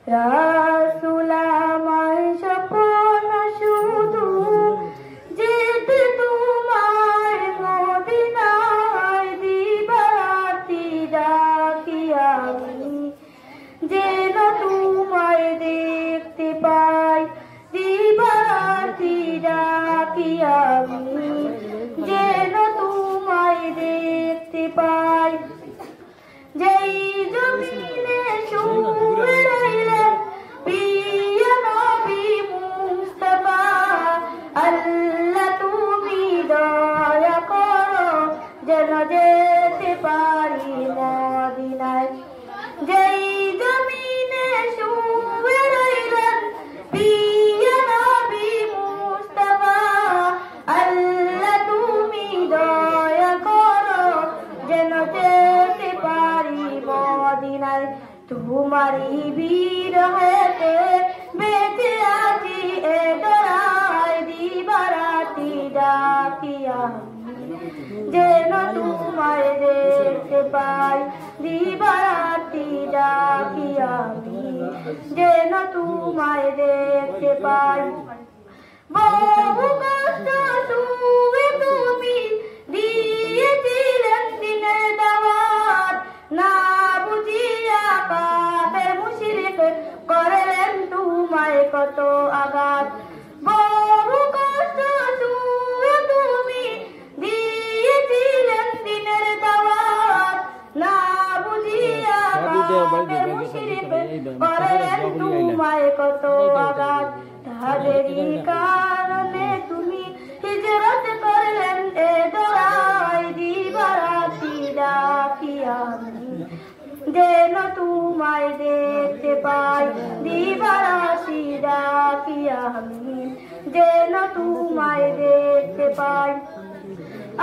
রাসূল আমায় স্বপ্ন শুধু যেতে তোমার মদিনায় দিবারাতি ডাকি আমি যেন তোমায় দেখতে পাই দিবারাতি ডাকি আমি যেন তোমায় দেখতে পাই যেই জমিনে শুয়ে রইলেন প্রিয় নবী মুস্তাফা আল্লাহ তুমি দয়া করো যেন যেতে পারি মদিনায় যেই জমিনে শুয়ে রইলেন প্রিয় নবী মুস্তাফা আল্লাহ তুমি দয়া করো যেন যেতে পারি মদিনায় তোমারই বিরহেতে বেঁচে আছি এ দরায় দিবারাতি ডাকি আমি যেন তোমায় দেখতে পাই দিবারাতি ডাকি আমি যেন তোমায় দেখতে পাই বহু কষ্ট শুয়ে তুমি দিয়েছিলেন দিনের দাওয়াত না বুঝিয়া কাফের মুশরিক করলেন তোমায় কত আঘাত বহু কষ্ট শুয়ে তুমি দিয়েছিলেন দিনের দাওয়াত না বুঝিয়া কাফের মুশরিক করলেন তোমায় কত আঘাত তাদেরই কারণে তুমি হিজরত করলেন এ দরায় দিবারাতি ডাকি আমি যেন তোমায় দেখতে পাই দিবারাতি ডাকি আমি যেন তোমায় দেখতে পাই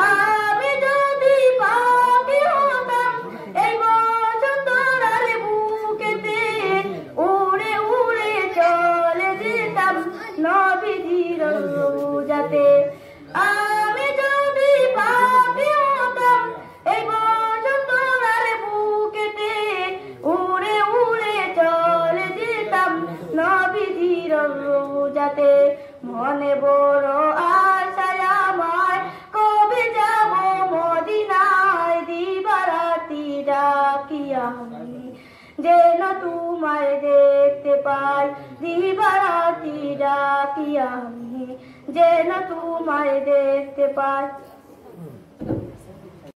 আমি যদি পাখি হতাম এই বসন্তরার বুকেতে উড়ে উড়ে চলে যেতাম নবীজির রওজাতে আমি যদি পাখি হতাম এই বসন্তরার বুকেতে উড়ে উড়ে চলে যেতাম নবীজির রওজাতে মনে বড় আশায় আমার কবে যাব মদিনায় দিবারাতি ডাকি আমি যেন তোমায় দেখতে পাই দিবারাতি ডাকি আমি যেন তোমায় দেখতে পাই।